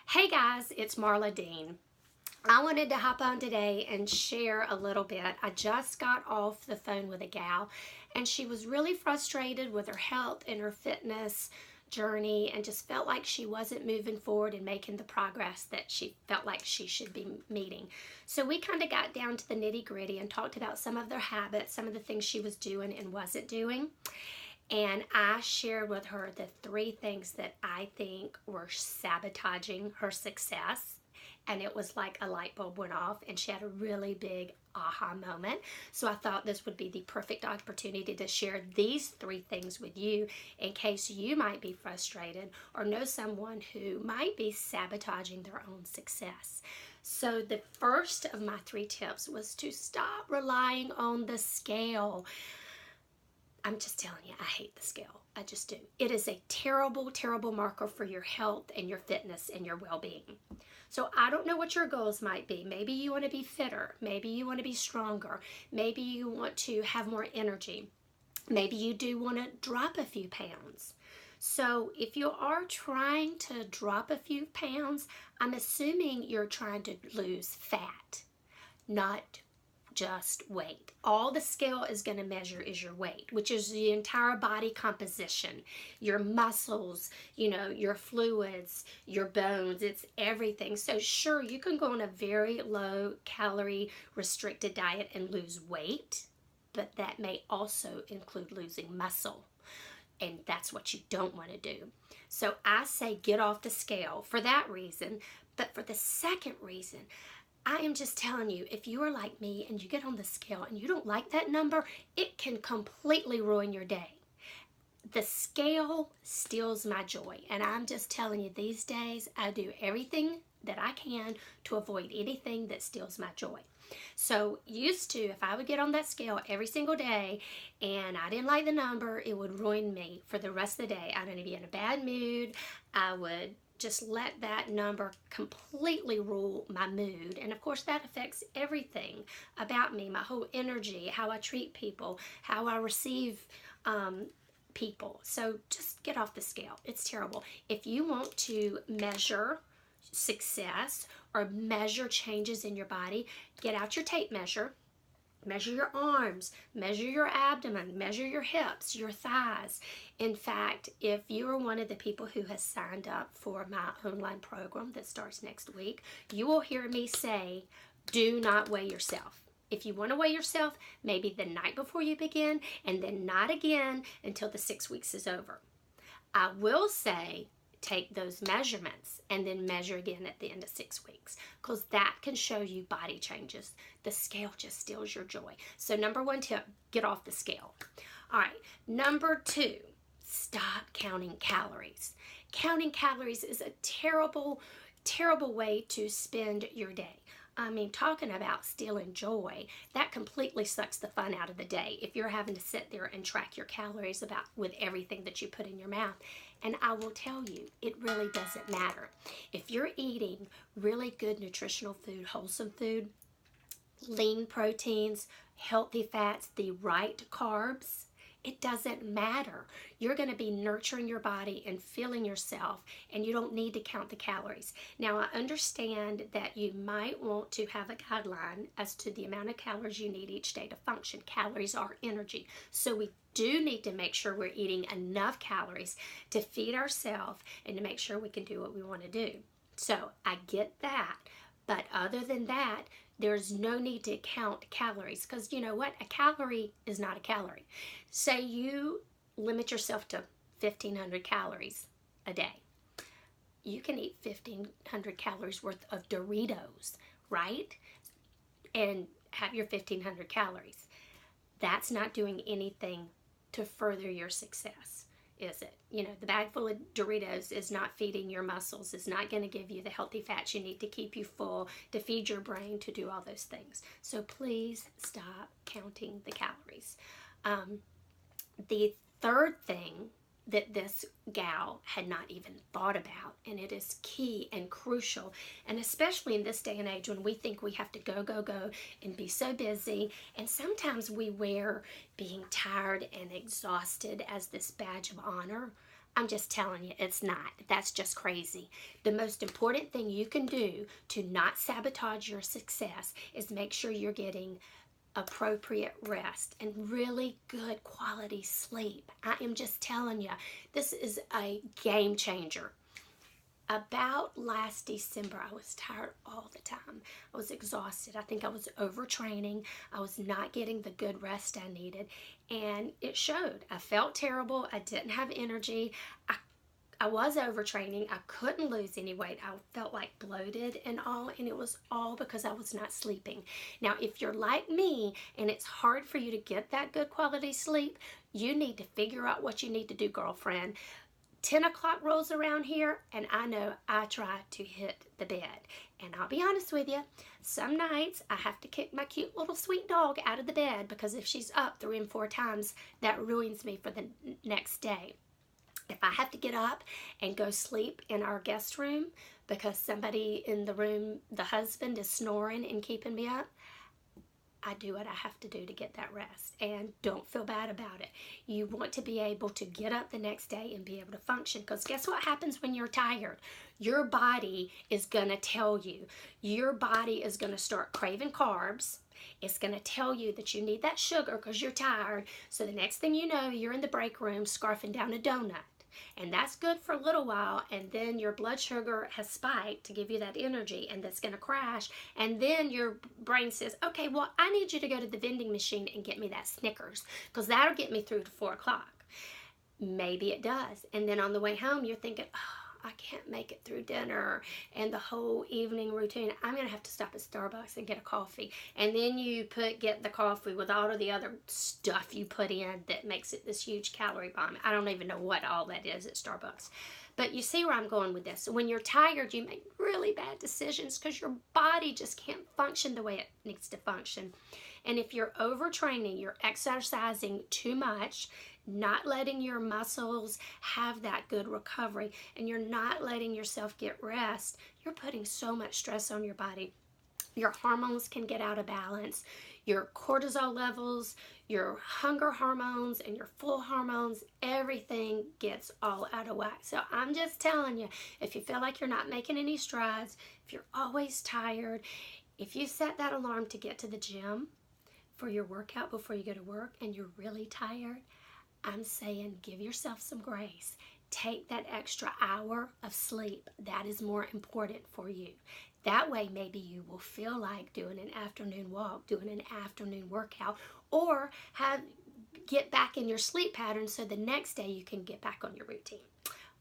Hey guys, it's Marla-Deen. I wanted to hop on today and share a little bit. I just got off the phone with a gal and she was really frustrated with her health and her fitness journey and just felt like she wasn't moving forward and making the progress that she felt like she should be meeting. So we kind of got down to the nitty-gritty and talked about some of their habits, some of the things she was doing and wasn't doing. And I shared with her the 3 things that I think were sabotaging her success. And it was like a light bulb went off and she had a really big aha moment. So I thought this would be the perfect opportunity to share these 3 things with you in case you might be frustrated or know someone who might be sabotaging their own success. So the first of my 3 tips was to stop relying on the scale. I'm just telling you, I hate the scale. I just do. It is a terrible, terrible marker for your health and your fitness and your well-being. So I don't know what your goals might be. Maybe you want to be fitter. Maybe you want to be stronger. Maybe you want to have more energy. Maybe you do want to drop a few pounds. So if you are trying to drop a few pounds, I'm assuming you're trying to lose fat, not just weight. All the scale is going to measure is your weight, which is the entire body composition, your muscles, your fluids, your bones, it's everything. So sure, you can go on a very low calorie restricted diet and lose weight, but that may also include losing muscle. And that's what you don't want to do. So I say get off the scale for that reason. But for the second reason, I am just telling you, if you are like me and you get on the scale and you don't like that number, it can completely ruin your day. The scale steals my joy. And I'm just telling you, these days, I do everything that I can to avoid anything that steals my joy. So used to, if I would get on that scale every single day and I didn't like the number, it would ruin me for the rest of the day. I'd be in a bad mood. I would just let that number completely rule my mood. And of course that affects everything about me, my whole energy, how I treat people, how I receive people. So just get off the scale. It's terrible. If you want to measure success or measure changes in your body, get out your tape measure. Measure your arms, measure your abdomen, measure your hips, your thighs. In fact, if you are one of the people who has signed up for my online program that starts next week, you will hear me say, do not weigh yourself. If you want to weigh yourself, maybe the night before you begin, and then not again until the 6 weeks is over. I will say, take those measurements and then measure again at the end of 6 weeks, because that can show you body changes. The scale just steals your joy. So number 1 tip, get off the scale. All right, number 2, stop counting calories. Counting calories is a terrible, terrible way to spend your day. I mean, talking about stealing joy, that completely sucks the fun out of the day if you're having to sit there and track your calories with everything that you put in your mouth. And I will tell you, it really doesn't matter. If you're eating really good nutritional food, wholesome food, lean proteins, healthy fats, the right carbs, it doesn't matter. You're going to be nurturing your body and feeling yourself, and you don't need to count the calories. Now, I understand that you might want to have a guideline as to the amount of calories you need each day to function. Calories are energy. So we do need to make sure we're eating enough calories to feed ourselves and to make sure we can do what we want to do. So I get that. But other than that, there's no need to count calories, because you know what? A calorie is not a calorie. Say you limit yourself to 1,500 calories a day. You can eat 1,500 calories worth of Doritos, right? And have your 1,500 calories. That's not doing anything to further your success, is it? The bag full of Doritos is not feeding your muscles. It's not going to give you the healthy fats you need to keep you full, to feed your brain, to do all those things. So please stop counting the calories. The third thing that this gal had not even thought about, and it is key and crucial, and especially in this day and age when we think we have to go, go, go and be so busy, and sometimes we wear being tired and exhausted as this badge of honor. I'm just telling you, it's not. That's just crazy. The most important thing you can do to not sabotage your success is make sure you're getting appropriate rest and really good quality sleep. I am just telling you, this is a game changer. About last December, I was tired all the time. I was exhausted. I think I was overtraining. I was not getting the good rest I needed, and it showed. I felt terrible. I didn't have energy. I was overtraining. I couldn't lose any weight. I felt like bloated and all, and it was all because I was not sleeping. Now, if you're like me and it's hard for you to get that good quality sleep, you need to figure out what you need to do, girlfriend. 10 o'clock rolls around here, and I know I try to hit the bed. And I'll be honest with you, some nights I have to kick my cute little sweet dog out of the bed, because if she's up 3 and 4 times, that ruins me for the next day. If I have to get up and go sleep in our guest room because somebody in the room, the husband, is snoring and keeping me up, I do what I have to do to get that rest, and don't feel bad about it. You want to be able to get up the next day and be able to function, because guess what happens when you're tired? Your body is going to tell you. Your body is going to start craving carbs. It's going to tell you that you need that sugar because you're tired. So the next thing you know, you're in the break room scarfing down a donut. And that's good for a little while, and then your blood sugar has spiked to give you that energy, and that's going to crash. And then your brain says, okay, well, I need you to go to the vending machine and get me that Snickers, because that'll get me through to 4 o'clock. Maybe it does. And then on the way home, you're thinking, oh, I can't make it through dinner and the whole evening routine. I'm going to have to stop at Starbucks and get a coffee. And then you get the coffee with all of the other stuff you put in that makes it this huge calorie bomb. I don't even know what all that is at Starbucks. But you see where I'm going with this. When you're tired, you make really bad decisions because your body just can't function the way it needs to function. And if you're overtraining, you're exercising too much, not letting your muscles have that good recovery, and you're not letting yourself get rest, you're putting so much stress on your body. Your hormones can get out of balance. Your cortisol levels, your hunger hormones, and your full hormones, everything gets all out of whack. So I'm just telling you, if you feel like you're not making any strides, if you're always tired, if you set that alarm to get to the gym for your workout before you go to work and you're really tired, I'm saying give yourself some grace. Take that extra hour of sleep. That is more important for you. That way, maybe you will feel like doing an afternoon walk, doing an afternoon workout, or get back in your sleep pattern so the next day you can get back on your routine.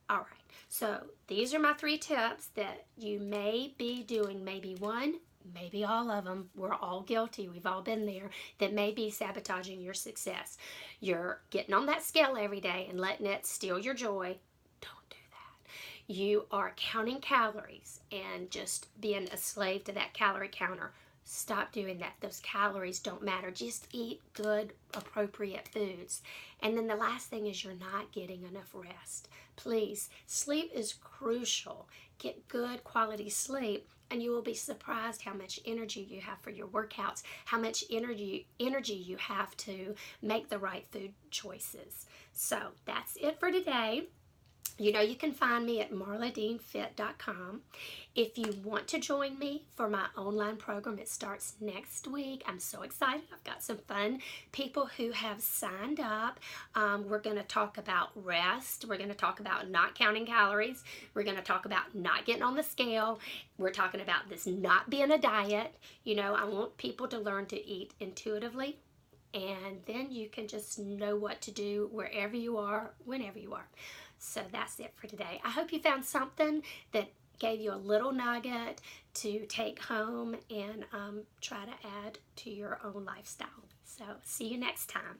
All right, so these are my 3 tips that you may be doing, maybe one, maybe all of them. We're all guilty. We've all been there. That may be sabotaging your success. You're getting on that scale every day and letting it steal your joy. Don't do that. You are counting calories and just being a slave to that calorie counter. Stop doing that. Those calories don't matter. Just eat good, appropriate foods. And then the last thing is you're not getting enough rest. Please, sleep is crucial. Get good quality sleep, and you will be surprised how much energy you have for your workouts, how much energy you have to make the right food choices. So that's it for today. You know, you can find me at Marla-Deenfit.com. If you want to join me for my online program, it starts next week. I'm so excited. I've got some fun people who have signed up. We're going to talk about rest. We're going to talk about not counting calories. We're going to talk about not getting on the scale. We're talking about this not being a diet. You know, I want people to learn to eat intuitively, and then you can just know what to do wherever you are, whenever you are. So that's it for today. I hope you found something that gave you a little nugget to take home and try to add to your own lifestyle. So see you next time.